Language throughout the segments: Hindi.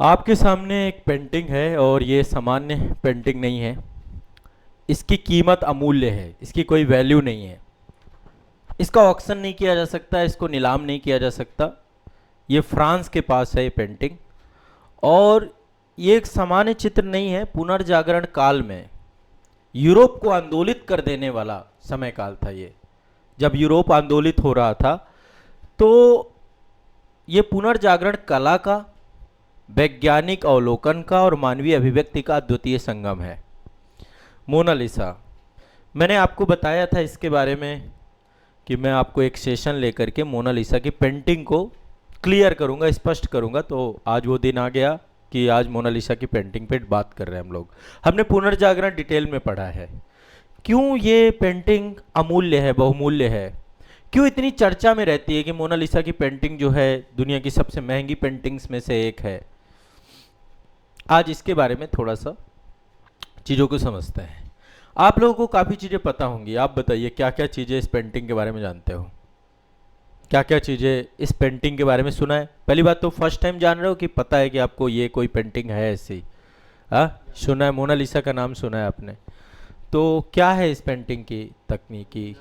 आपके सामने एक पेंटिंग है और ये सामान्य पेंटिंग नहीं है। इसकी कीमत अमूल्य है, इसकी कोई वैल्यू नहीं है। इसका ऑक्शन नहीं किया जा सकता, इसको नीलाम नहीं किया जा सकता। ये फ्रांस के पास है ये पेंटिंग। और ये एक सामान्य चित्र नहीं है। पुनर्जागरण काल में यूरोप को आंदोलित कर देने वाला समय काल था ये। जब यूरोप आंदोलित हो रहा था तो ये पुनर्जागरण कला का, वैज्ञानिक अवलोकन का और मानवीय अभिव्यक्ति का अद्वितीय संगम है। मोनालिसा। मैंने आपको बताया था इसके बारे में कि मैं आपको एक सेशन लेकर के मोनालिसा की पेंटिंग को क्लियर करूंगा, स्पष्ट करूंगा। तो आज वो दिन आ गया कि आज मोनालिसा की पेंटिंग पे बात कर रहे हैं हम लोग। हमने पुनर्जागरण डिटेल में पढ़ा है। क्यों ये पेंटिंग अमूल्य है, बहुमूल्य है, क्यों इतनी चर्चा में रहती है कि मोनालिसा की पेंटिंग जो है दुनिया की सबसे महंगी पेंटिंग्स में से एक है। आज इसके बारे में थोड़ा सा चीज़ों को समझते हैं। आप लोगों को काफ़ी चीज़ें पता होंगी। आप बताइए क्या क्या चीज़ें इस पेंटिंग के बारे में जानते हो, क्या क्या चीज़ें इस पेंटिंग के बारे में सुना है। पहली बात तो फर्स्ट टाइम जान रहे हो कि पता है कि आपको ये कोई पेंटिंग है ऐसी? हाँ, सुना है, मोनालिसा का नाम सुना है आपने। तो क्या है इस पेंटिंग की तकनीकी?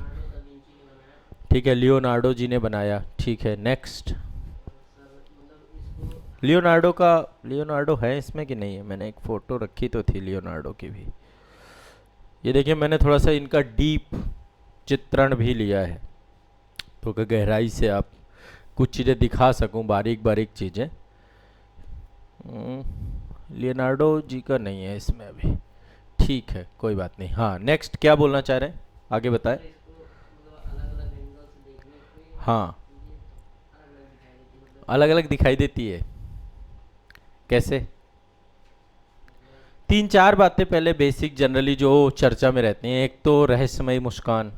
ठीक है, लियोनार्डो जी ने बनाया। ठीक है, नेक्स्ट। लियोनार्डो है इसमें कि नहीं है? मैंने एक फ़ोटो रखी तो थी लियोनार्डो की भी। ये देखिए, मैंने थोड़ा सा इनका डीप चित्रण भी लिया है तो कि गहराई से आप कुछ चीज़ें दिखा सकूं, बारीक बारीक चीज़ें। लियोनार्डो जी का नहीं है इसमें अभी। ठीक है, कोई बात नहीं। हाँ, नेक्स्ट क्या बोलना चाह रहे हैं, आगे बताएं। हाँ, अलग अलग दिखाई देती है कैसे? तीन चार बातें पहले बेसिक जनरली जो चर्चा में रहती हैं। एक तो रहस्यमयी मुस्कान,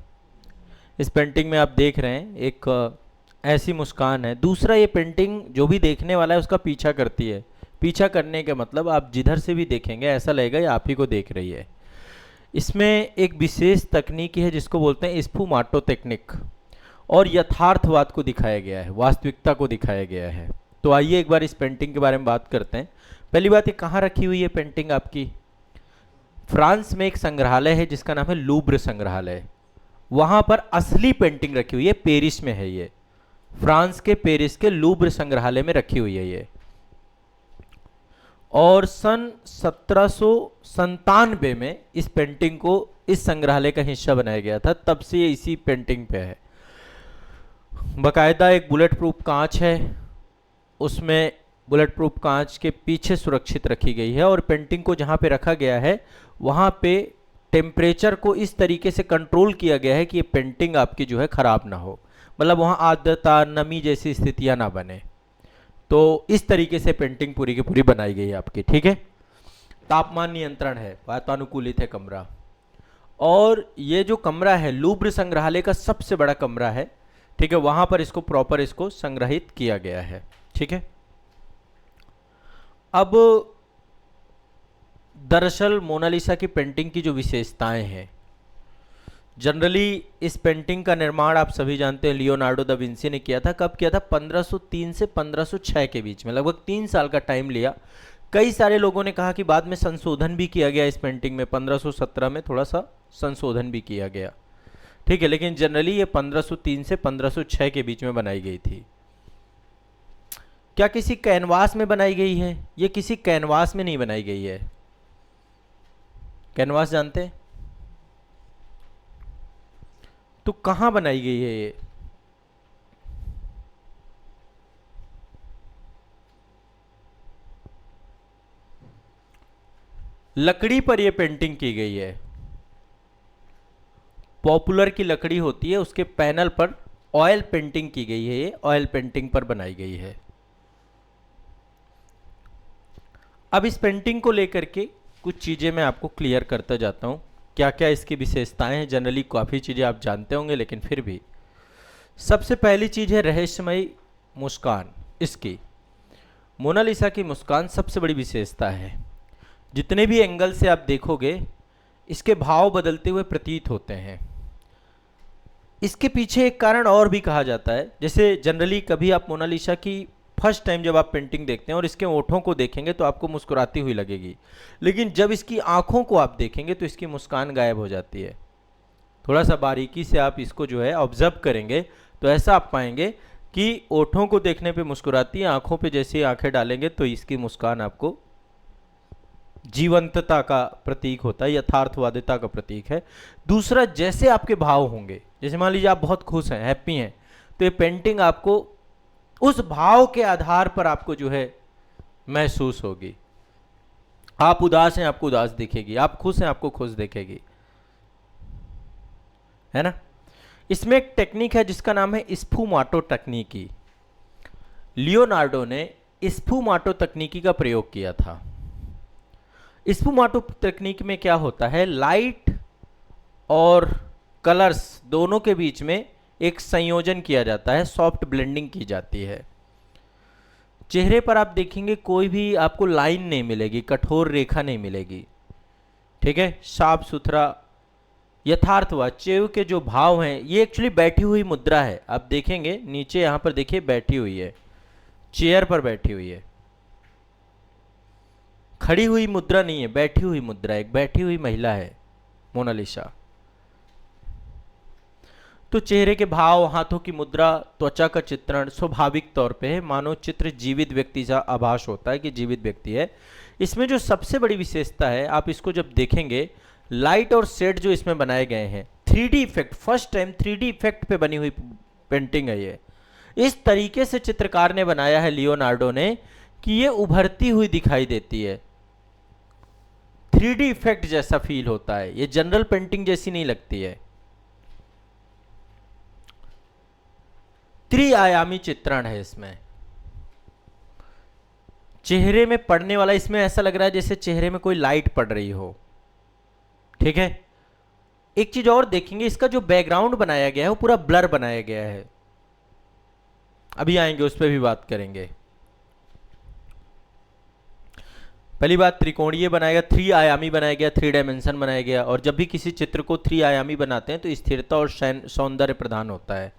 इस पेंटिंग में आप देख रहे हैं एक ऐसी मुस्कान है। दूसरा, ये पेंटिंग जो भी देखने वाला है उसका पीछा करती है। पीछा करने का मतलब आप जिधर से भी देखेंगे ऐसा लगेगा ये आप ही को देख रही है। इसमें एक विशेष तकनीक है जिसको बोलते हैं स्फुमाटो टेक्निक, और यथार्थवाद को दिखाया गया है, वास्तविकता को दिखाया गया है। तो आइए एक बार इस पेंटिंग के बारे में बात करते हैं। पहली बात, ये कहाँ रखी हुई है पेंटिंग आपकी? फ्रांस में एक संग्रहालय है जिसका नाम है लूब्र संग्रहालय। वहां पर असली पेंटिंग रखी हुई है। पेरिस में है ये, फ्रांस के पेरिस के लूब्र संग्रहालय में रखी हुई है ये। और सन 1797 में इस पेंटिंग को इस संग्रहालय का हिस्सा बनाया गया था, तब से ये इसी पेंटिंग पे है। बकायदा एक बुलेट प्रूफ कांच है, उसमें बुलेट प्रूफ कांच के पीछे सुरक्षित रखी गई है। और पेंटिंग को जहाँ पे रखा गया है वहाँ पे टेम्परेचर को इस तरीके से कंट्रोल किया गया है कि ये पेंटिंग आपकी जो है ख़राब ना हो, मतलब वहाँ आर्द्रता, नमी जैसी स्थितियाँ ना बने। तो इस तरीके से पेंटिंग पूरी की पूरी बनाई गई है आपकी। ठीक है, तापमान नियंत्रण है, वातानुकूलित है कमरा। और ये जो कमरा है लूब्र संग्रहालय का सबसे बड़ा कमरा है। ठीक है, वहाँ पर इसको प्रॉपर इसको संग्रहित किया गया है। ठीक है, अब दरअसल मोनालिसा की पेंटिंग की जो विशेषताएं हैं, जनरली इस पेंटिंग का निर्माण आप सभी जानते हैं लियोनार्डो दा विंसी ने किया था। कब किया था? 1503 से 1506 के बीच में, लगभग 3 साल का टाइम लिया। कई सारे लोगों ने कहा कि बाद में संशोधन भी किया गया इस पेंटिंग में, 1517 में थोड़ा सा संशोधन भी किया गया। ठीक है, लेकिन जनरली ये 1503 से 1506 के बीच में बनाई गई थी। क्या किसी कैनवास में बनाई गई है? ये किसी कैनवास में नहीं बनाई गई है। कैनवास जानते हैं? तो कहां बनाई गई है ये? लकड़ी पर ये पेंटिंग की गई है। पॉपुलर की लकड़ी होती है, उसके पैनल पर ऑयल पेंटिंग की गई है। ये ऑयल पेंटिंग पर बनाई गई है। अब इस पेंटिंग को लेकर के कुछ चीज़ें मैं आपको क्लियर करता जाता हूँ, क्या क्या इसकी विशेषताएं हैं। जनरली काफ़ी चीज़ें आप जानते होंगे लेकिन फिर भी। सबसे पहली चीज़ है रहस्यमयी मुस्कान। इसकी मोनालिसा की मुस्कान सबसे बड़ी विशेषता है। जितने भी एंगल से आप देखोगे इसके भाव बदलते हुए प्रतीत होते हैं। इसके पीछे एक कारण और भी कहा जाता है। जैसे जनरली कभी आप मोनालिसा की फर्स्ट टाइम जब आप पेंटिंग देखते हैं और इसके ओठों को देखेंगे तो आपको मुस्कुराती हुई लगेगी, लेकिन जब इसकी आंखों को आप देखेंगे तो इसकी मुस्कान गायब हो जाती है। थोड़ा सा बारीकी से आप इसको जो है ऑब्जर्व करेंगे तो ऐसा आप पाएंगे कि ओठों को देखने पे मुस्कुराती है, आंखों पे जैसे ही आंखें डालेंगे तो इसकी मुस्कान आपको जीवंतता का प्रतीक होता है, यथार्थवादिता का प्रतीक है। दूसरा, जैसे आपके भाव होंगे, जैसे मान लीजिए आप बहुत खुश हैं, हैप्पी हैं, तो ये पेंटिंग आपको उस भाव के आधार पर आपको जो है महसूस होगी। आप उदास हैं, आपको उदास दिखेगी, आप खुश हैं, आपको खुश दिखेगी, है ना। इसमें एक टेक्निक है जिसका नाम है स्फुमाटो तकनीकी। लियोनार्डो ने स्फुमाटो तकनीकी का प्रयोग किया था। स्फुमाटो तकनीक में क्या होता है, लाइट और कलर्स दोनों के बीच में एक संयोजन किया जाता है, सॉफ्ट ब्लेंडिंग की जाती है। चेहरे पर आप देखेंगे कोई भी आपको लाइन नहीं मिलेगी, कठोर रेखा नहीं मिलेगी, ठीक है, साफ सुथरा यथार्थवाद। चेहरे के जो भाव हैं, ये एक्चुअली बैठी हुई मुद्रा है। आप देखेंगे नीचे यहाँ पर देखिए बैठी हुई है, चेयर पर बैठी हुई है, खड़ी हुई मुद्रा नहीं है, बैठी हुई मुद्रा, एक बैठी हुई महिला है मोनालिसा। तो चेहरे के भाव, हाथों की मुद्रा, त्वचा का चित्रण स्वाभाविक तौर पे है, मानो चित्र जीवित व्यक्ति का आभास होता है कि जीवित व्यक्ति है। इसमें जो सबसे बड़ी विशेषता है, आप इसको जब देखेंगे, लाइट और शेड जो इसमें बनाए गए हैं, 3D effect, first time 3D effect पे बनी हुई पेंटिंग है ये। इस तरीके से चित्रकार ने बनाया है लियोनार्डो ने कि ये उभरती हुई दिखाई देती है, 3D इफेक्ट जैसा फील होता है, ये जनरल पेंटिंग जैसी नहीं लगती है। त्रिआयामी चित्रण है इसमें, चेहरे में पड़ने वाला, इसमें ऐसा लग रहा है जैसे चेहरे में कोई लाइट पड़ रही हो, ठीक है। एक चीज और देखेंगे, इसका जो बैकग्राउंड बनाया गया है वो पूरा ब्लर बनाया गया है, अभी आएंगे उस पर भी बात करेंगे। पहली बात, त्रिकोणीय बनाया गया, 3 आयामी बनाया गया, 3 डायमेंशन बनाया गया। और जब भी किसी चित्र को 3 आयामी बनाते हैं तो स्थिरता और सौंदर्य प्रदान होता है।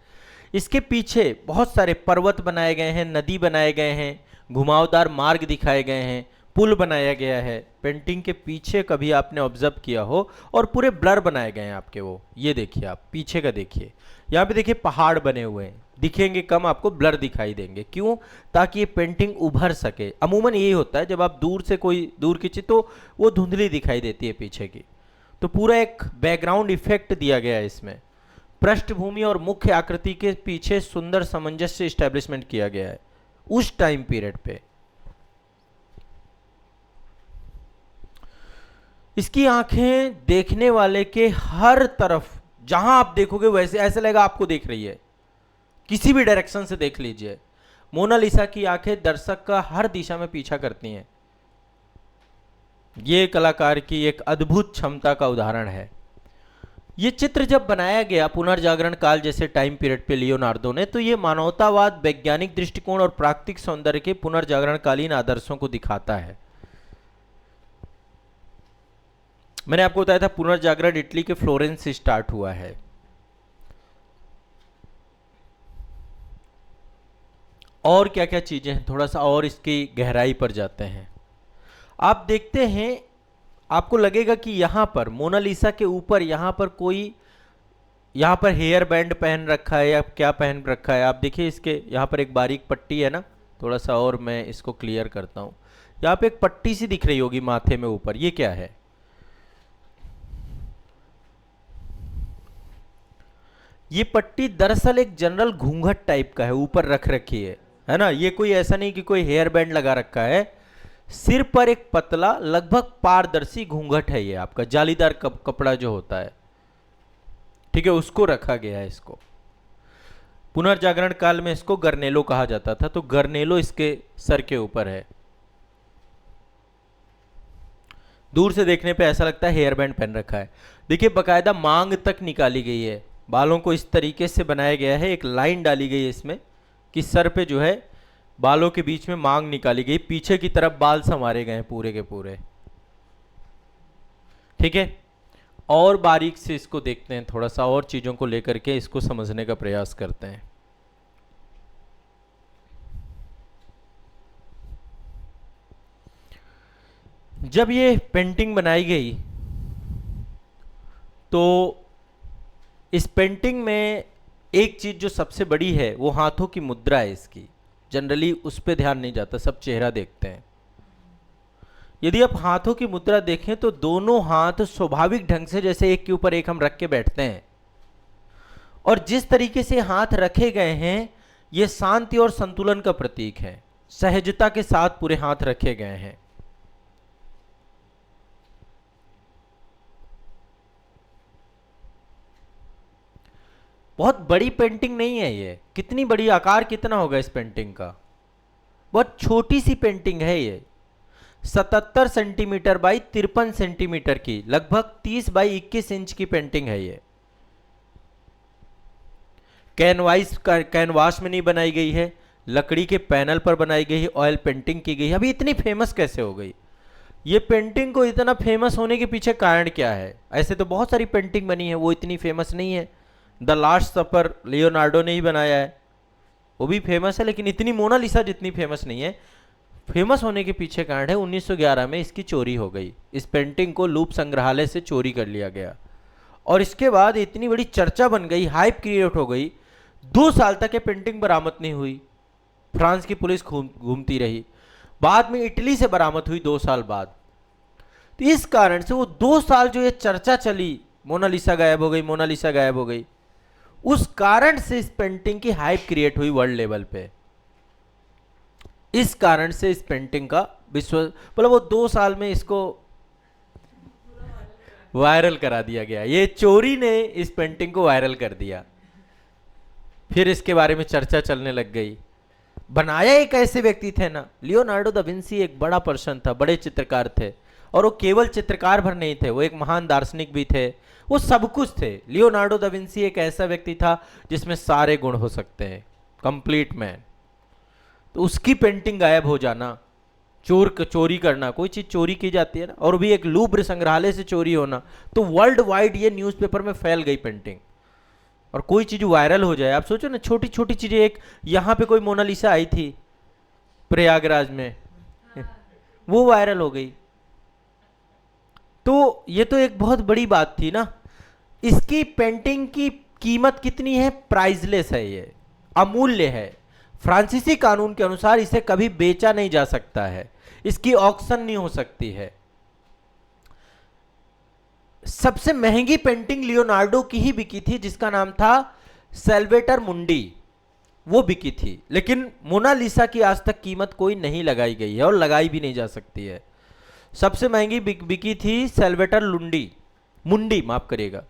इसके पीछे बहुत सारे पर्वत बनाए गए हैं, नदी बनाए गए हैं, घुमावदार मार्ग दिखाए गए हैं, पुल बनाया गया है। पेंटिंग के पीछे कभी आपने ऑब्जर्व किया हो, और पूरे ब्लर बनाए गए हैं आपके, वो ये देखिए, आप पीछे का देखिए, यहाँ पे देखिए पहाड़ बने हुए हैं, दिखेंगे कम, आपको ब्लर दिखाई देंगे। क्यों? ताकि ये पेंटिंग उभर सके। अमूमन यही होता है, जब आप दूर से कोई दूर की चीज, तो वो धुंधली दिखाई देती है पीछे की, तो पूरा एक बैकग्राउंड इफेक्ट दिया गया है इसमें। पृष्ठभूमि और मुख्य आकृति के पीछे सुंदर सामंजस्य स्टैब्लिशमेंट किया गया है उस टाइम पीरियड पे। इसकी आंखें देखने वाले के हर तरफ, जहां आप देखोगे वैसे ऐसा लगेगा आपको देख रही है, किसी भी डायरेक्शन से देख लीजिए। मोनालिसा की आंखें दर्शक का हर दिशा में पीछा करती हैं। ये कलाकार की एक अद्भुत क्षमता का उदाहरण है। ये चित्र जब बनाया गया पुनर्जागरण काल जैसे टाइम पीरियड पे लियोनार्डो ने, तो ये मानवतावाद, वैज्ञानिक दृष्टिकोण और प्राकृतिक सौंदर्य के पुनर्जागरणकालीन आदर्शों को दिखाता है। मैंने आपको बताया था पुनर्जागरण इटली के फ्लोरेंस से स्टार्ट हुआ है। और क्या क्या चीजें हैं, थोड़ा सा और इसकी गहराई पर जाते हैं। आप देखते हैं, आपको लगेगा कि यहां पर मोनालिसा के ऊपर यहां पर कोई, यहां पर हेयर बैंड पहन रखा है या क्या पहन रखा है। आप देखिए इसके यहां पर एक बारीक पट्टी है ना, थोड़ा सा और मैं इसको क्लियर करता हूं। यहां पे एक पट्टी सी दिख रही होगी माथे में ऊपर, ये क्या है? ये पट्टी दरअसल एक जनरल घूंघट टाइप का है, ऊपर रख रखी है ना। ये कोई ऐसा नहीं कि कोई हेयर बैंड लगा रखा है, सिर पर एक पतला लगभग पारदर्शी घूंघट है, ये आपका जालीदार कपड़ा जो होता है, ठीक है, उसको रखा गया है। इसको पुनर्जागरण काल में इसको गर्नेलो कहा जाता था, तो गर्नेलो इसके सर के ऊपर है। दूर से देखने पे ऐसा लगता है हेयर बैंड पहन रखा है। देखिए बकायदा मांग तक निकाली गई है, बालों को इस तरीके से बनाया गया है, एक लाइन डाली गई है इसमें कि सर पे जो है बालों के बीच में मांग निकाली गई, पीछे की तरफ बाल संवारे गए हैं पूरे के पूरे, ठीक है। और बारीक से इसको देखते हैं, थोड़ा सा और चीजों को लेकर के इसको समझने का प्रयास करते हैं। जब ये पेंटिंग बनाई गई तो इस पेंटिंग में एक चीज जो सबसे बड़ी है वो हाथों की मुद्रा है इसकी। जनरली उस पर ध्यान नहीं जाता, सब चेहरा देखते हैं। यदि आप हाथों की मुद्रा देखें तो दोनों हाथ स्वाभाविक ढंग से जैसे एक के ऊपर एक हम रख के बैठते हैं, और जिस तरीके से हाथ रखे गए हैं ये शांति और संतुलन का प्रतीक है। सहजता के साथ पूरे हाथ रखे गए हैं। बहुत बड़ी पेंटिंग नहीं है ये। कितनी बड़ी, आकार कितना होगा इस पेंटिंग का? बहुत छोटी सी पेंटिंग है ये। 77 सेंटीमीटर बाई 53 सेंटीमीटर की, लगभग 30 बाई 21 इंच की पेंटिंग है ये। कैनवास में नहीं बनाई गई है, लकड़ी के पैनल पर बनाई गई है, ऑयल पेंटिंग की गई है। अभी इतनी फेमस कैसे हो गई ये पेंटिंग? को इतना फेमस होने के पीछे कारण क्या है? ऐसे तो बहुत सारी पेंटिंग बनी है, वो इतनी फेमस नहीं है। द लास्ट सपर लियोनार्डो ने ही बनाया है, वो भी फेमस है, लेकिन इतनी मोनालिसा जितनी फेमस नहीं है। फेमस होने के पीछे कारण है 1911 में इसकी चोरी हो गई। इस पेंटिंग को लूप संग्रहालय से चोरी कर लिया गया और इसके बाद इतनी बड़ी चर्चा बन गई, हाइप क्रिएट हो गई। 2 साल तक ये पेंटिंग बरामद नहीं हुई। फ्रांस की पुलिस घूमती रही, बाद में इटली से बरामद हुई 2 साल बाद। तो इस कारण से वो 2 साल जो ये चर्चा चली, मोनालिसा गायब हो गई, मोनालिसा गायब हो गई, उस कारण से इस पेंटिंग की हाइप क्रिएट हुई वर्ल्ड लेवल पे। इस कारण से इस पेंटिंग का विश्व, मतलब वो 2 साल में इसको वायरल करा दिया गया। ये चोरी ने इस पेंटिंग को वायरल कर दिया। फिर इसके बारे में चर्चा चलने लग गई। बनाया एक ऐसे व्यक्ति थे ना, लियोनार्डो दा विंसी एक बड़ा पर्सन था, बड़े चित्रकार थे। और वो केवल चित्रकार भर नहीं थे, वो एक महान दार्शनिक भी थे, वो सब कुछ थे। लियोनार्डो दा विंसी एक ऐसा व्यक्ति था जिसमें सारे गुण हो सकते हैं, कंप्लीट मैन। तो उसकी पेंटिंग गायब हो जाना, चोरी करना, कोई चीज चोरी की जाती है ना, और भी एक लूव्र संग्रहालय से चोरी होना, तो वर्ल्ड वाइड ये न्यूज़पेपर में फैल गई पेंटिंग। और कोई चीज वायरल हो जाए, आप सोचो ना, छोटी छोटी चीजें। एक यहाँ पे कोई मोनालिसा आई थी प्रयागराज में, वो वायरल हो गई। तो ये तो एक बहुत बड़ी बात थी ना। इसकी पेंटिंग की कीमत कितनी है? प्राइसलेस है, ये अमूल्य है। फ्रांसीसी कानून के अनुसार इसे कभी बेचा नहीं जा सकता है, इसकी ऑक्शन नहीं हो सकती है। सबसे महंगी पेंटिंग लियोनार्डो की ही बिकी थी, जिसका नाम था सेल्वेटर मुंडी, वो बिकी थी। लेकिन मोनालिसा की आज तक कीमत कोई नहीं लगाई गई है और लगाई भी नहीं जा सकती है। सबसे महंगी बिकी थी सेल्वेटर मुंडी, माफ करिएगा,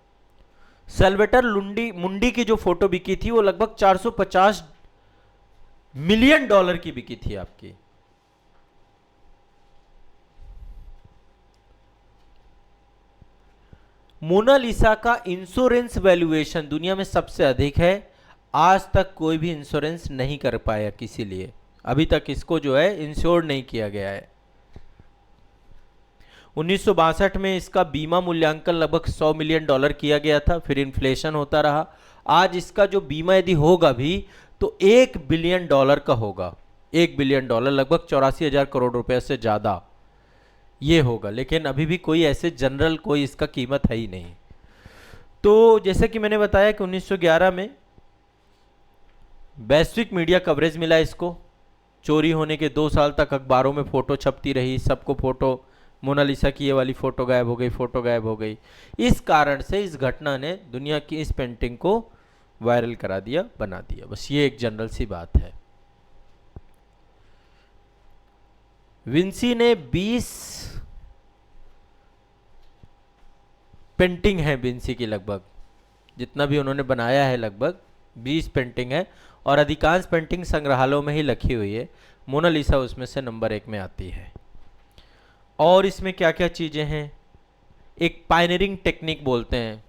सेल्वेटर मुंडी की जो फोटो बिकी थी वो लगभग 450 मिलियन डॉलर की बिकी थी आपकी। मोनालिसा का इंश्योरेंस वैल्यूएशन दुनिया में सबसे अधिक है। आज तक कोई भी इंश्योरेंस नहीं कर पाया किसी लिए, अभी तक इसको जो है इंश्योर नहीं किया गया है। 1962 में इसका बीमा मूल्यांकन लगभग 100 मिलियन डॉलर किया गया था, फिर इन्फ्लेशन होता रहा। आज इसका जो बीमा यदि होगा भी तो 1 बिलियन डॉलर का होगा। 1 बिलियन डॉलर, लगभग 84,000 करोड़ रुपए से ज़्यादा ये होगा। लेकिन अभी भी कोई ऐसे जनरल कोई इसका कीमत है ही नहीं। तो जैसे कि मैंने बताया कि 1911 में वैश्विक मीडिया कवरेज मिला इसको। चोरी होने के 2 साल तक अखबारों में फोटो छपती रही, सबको फोटो, मोनालिसा की ये वाली फोटो गायब हो गई, फोटो गायब हो गई। इस कारण से इस घटना ने दुनिया की इस पेंटिंग को वायरल करा दिया, बना दिया। बस ये एक जनरल सी बात है। विंसी ने 20 पेंटिंग है विंसी की, लगभग जितना भी उन्होंने बनाया है लगभग 20 पेंटिंग है, और अधिकांश पेंटिंग संग्रहालयों में ही रखी हुई है। मोनालिसा उसमें से नंबर 1 में आती है। और इसमें क्या क्या चीज़ें हैं? एक पायनियरिंग टेक्निक बोलते हैं,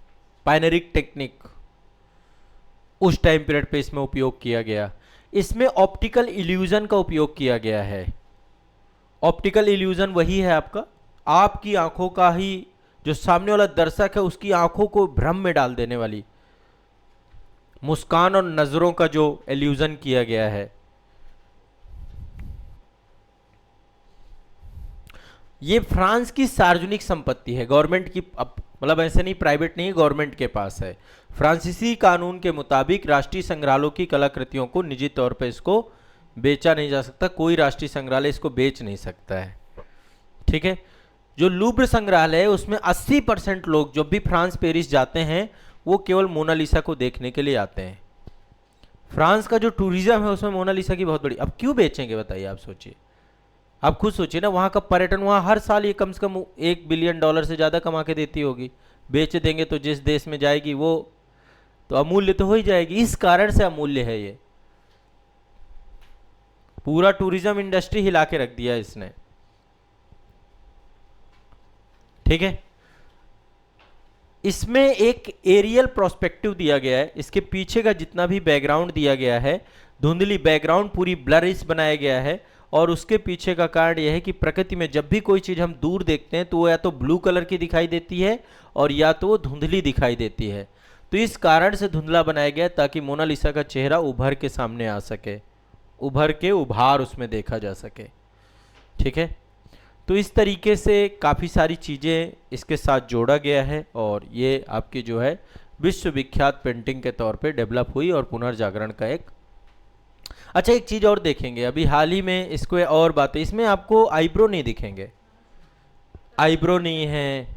पायनियरिंग टेक्निक उस टाइम पीरियड पे इसमें उपयोग किया गया। इसमें ऑप्टिकल इल्यूजन का उपयोग किया गया है। ऑप्टिकल इल्यूजन वही है आपकी आंखों का ही, जो सामने वाला दर्शक है उसकी आंखों को भ्रम में डाल देने वाली मुस्कान और नजरों का जो इल्यूजन किया गया है। ये फ्रांस की सार्वजनिक संपत्ति है, गवर्नमेंट की, मतलब ऐसे नहीं प्राइवेट नहीं है, गवर्नमेंट के पास है। फ्रांसीसी कानून के मुताबिक राष्ट्रीय संग्रहालयों की कलाकृतियों को निजी तौर पर इसको बेचा नहीं जा सकता, कोई राष्ट्रीय संग्रहालय इसको बेच नहीं सकता है, ठीक है। जो लूव्र संग्रहालय है उसमें 80% लोग जब भी फ्रांस पेरिस जाते हैं वो केवल मोनालिसा को देखने के लिए आते हैं। फ्रांस का जो टूरिज्म है उसमें मोनालिसा की बहुत बड़ी, अब क्यों बेचेंगे बताइए, आप सोचिए, आप खुद सोचिए ना, वहाँ का पर्यटन, वहाँ हर साल ये कम से कम $1 बिलियन से ज़्यादा कमा के देती होगी, बेच देंगे तो जिस देश में जाएगी वो तो अमूल्य तो हो ही जाएगी, इस कारण से अमूल्य है ये। पूरा टूरिज्म इंडस्ट्री हिला के रख दिया इसने, ठीक है। इसमें एक एरियल प्रोस्पेक्टिव दिया गया है, इसके पीछे का जितना भी बैकग्राउंड दिया गया है, धुंधली बैकग्राउंड पूरी ब्लरिश बनाया गया है, और उसके पीछे का कारण यह है कि प्रकृति में जब भी कोई चीज़ हम दूर देखते हैं तो वो या तो ब्लू कलर की दिखाई देती है और या तो वो धुंधली दिखाई देती है। तो इस कारण से धुंधला बनाया गया ताकि मोनालिसा का चेहरा उभर के सामने आ सके, उभर के उभार उसमें देखा जा सके, ठीक है। तो इस तरीके से काफ़ी सारी चीज़ें इसके साथ जोड़ा गया है और ये आपकी जो है विश्वविख्यात पेंटिंग के तौर पे डेवलप हुई और पुनर्जागरण का एक। अच्छा, एक चीज़ और देखेंगे, अभी हाल ही में इसको और बात है, इसमें आपको आईब्रो नहीं दिखेंगे, आईब्रो नहीं है,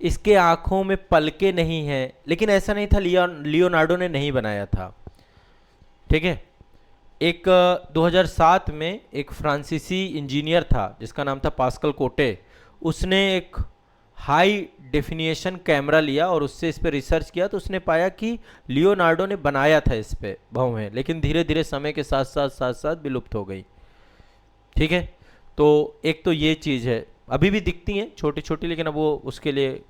इसके आँखों में पलके नहीं है, लेकिन ऐसा नहीं था लियोनार्डो ने नहीं बनाया था, ठीक है। एक 2007 में एक फ्रांसीसी इंजीनियर था जिसका नाम था पास्कल कोटे, उसने एक हाई डेफिनेशन कैमरा लिया और उससे इस पर रिसर्च किया, तो उसने पाया कि लियोनार्डो ने बनाया था इस पे भवें, लेकिन धीरे धीरे समय के साथ साथ विलुप्त हो गई, ठीक है। तो एक तो ये चीज़ है, अभी भी दिखती हैं छोटी छोटी, लेकिन अब वो उसके लिए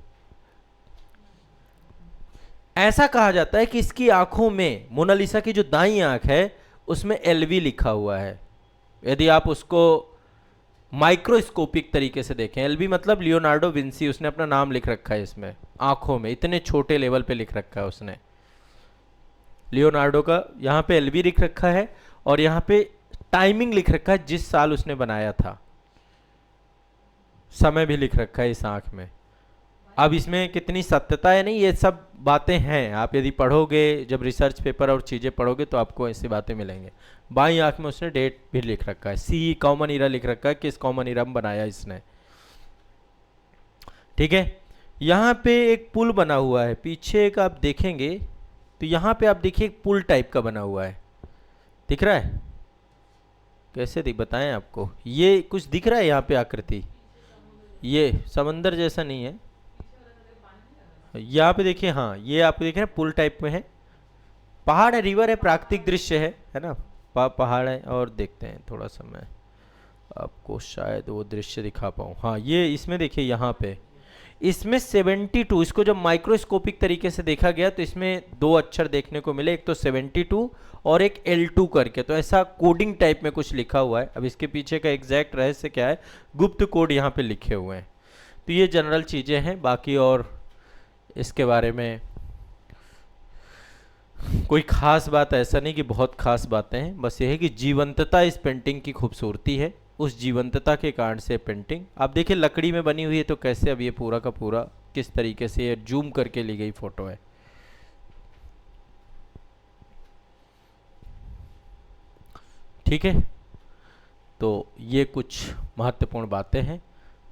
ऐसा कहा जाता है कि इसकी आंखों में, मोनालिसा की जो दाईं आंख है उसमें एलवी लिखा हुआ है, यदि आप उसको माइक्रोस्कोपिक तरीके से देखें, एलवी मतलब लियोनार्डो विंसी, उसने अपना नाम लिख रखा है इसमें आंखों में, इतने छोटे लेवल पे लिख रखा है उसने, लियोनार्डो का यहाँ पे एलवी लिख रखा है और यहाँ पे टाइमिंग लिख रखा है, जिस साल उसने बनाया था, समय भी लिख रखा है इस आंख में। अब इसमें कितनी सत्यता है नहीं, ये सब बातें हैं, आप यदि पढ़ोगे, जब रिसर्च पेपर और चीज़ें पढ़ोगे तो आपको ऐसी बातें मिलेंगे। बाईं आंख में उसने डेट भी लिख रखा है, सी कॉमन ईरा लिख रखा है, किस कॉमन ईरा में बनाया इसने, ठीक है। यहाँ पे एक पुल बना हुआ है, पीछे का आप देखेंगे तो यहाँ पे आप देखिए एक पुल टाइप का बना हुआ है, दिख रहा है, कैसे दिख बताएं आपको, ये कुछ दिख रहा है यहाँ पे आकृति, ये समंदर जैसा नहीं है, यहाँ पे देखिए, हाँ ये आप देख रहे हैं पुल टाइप में है, पहाड़ है, रिवर है, प्राकृतिक दृश्य है ना, पहाड़ है, और देखते हैं थोड़ा सा मैं आपको शायद वो दृश्य दिखा पाऊँ, हाँ ये इसमें देखिए, यहाँ पे इसमें 72, इसको जब माइक्रोस्कोपिक तरीके से देखा गया तो इसमें 2 अक्षर देखने को मिले, एक तो 72 और एक L2 करके, तो ऐसा कोडिंग टाइप में कुछ लिखा हुआ है। अब इसके पीछे का एग्जैक्ट रहस्य क्या है, गुप्त कोड यहाँ पे लिखे हुए हैं। तो ये जनरल चीज़ें हैं, बाकी और इसके बारे में कोई खास बात ऐसा नहीं कि बहुत खास बातें हैं, बस ये है कि जीवंतता इस पेंटिंग की खूबसूरती है, उस जीवंतता के कारण से पेंटिंग आप देखिए लकड़ी में बनी हुई है, तो कैसे अब ये पूरा का पूरा किस तरीके से ये जूम करके ली गई फोटो है, ठीक है। तो ये कुछ महत्वपूर्ण बातें हैं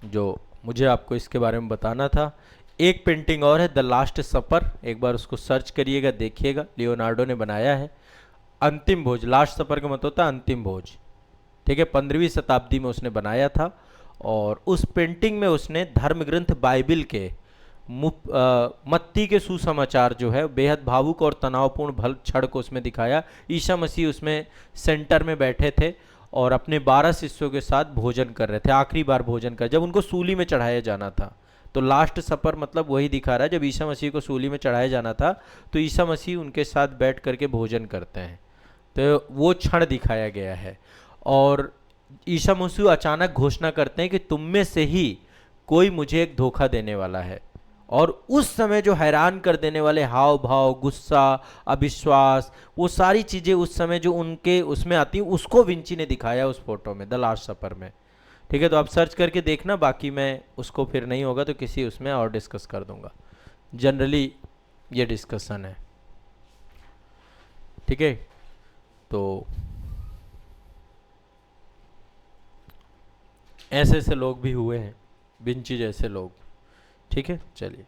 जो मुझे आपको इसके बारे में बताना था। एक पेंटिंग और है, द लास्ट सपर, एक बार उसको सर्च करिएगा, देखिएगा, लियोनार्डो ने बनाया है, अंतिम भोज, लास्ट सपर का मतलब होता है अंतिम भोज, ठीक है, 15वीं शताब्दी में उसने बनाया था। और उस पेंटिंग में उसने धर्म ग्रंथ बाइबिल के मत्ती के सुसमाचार जो है बेहद भावुक और तनावपूर्ण भल क्षण को उसमें दिखाया। ईसा मसीह उसमें सेंटर में बैठे थे और अपने 12 शिष्यों के साथ भोजन कर रहे थे, आखिरी बार भोजन कर, जब उनको सूली में चढ़ाया जाना था। तो लास्ट सपर मतलब वही दिखा रहा है, जब ईसा मसीह को सूली में चढ़ाया जाना था तो ईसा मसीह उनके साथ बैठ करके भोजन करते हैं, तो वो क्षण दिखाया गया है। और ईसा मसीह अचानक घोषणा करते हैं कि तुम में से ही कोई मुझे एक धोखा देने वाला है, और उस समय जो हैरान कर देने वाले हाव भाव, गुस्सा, अविश्वास, वो सारी चीज़ें उस समय जो उनके उसमें आती हैं, उसको विंची ने दिखाया उस फोटो में, द लास्ट सपर में। ठीक है, तो आप सर्च करके देखना, बाकी मैं उसको फिर नहीं होगा तो किसी उसमें और डिस्कस कर दूंगा। जनरली ये डिस्कशन है, ठीक है। तो ऐसे ऐसे लोग भी हुए हैं, विंची जैसे लोग, ठीक है। चलिए।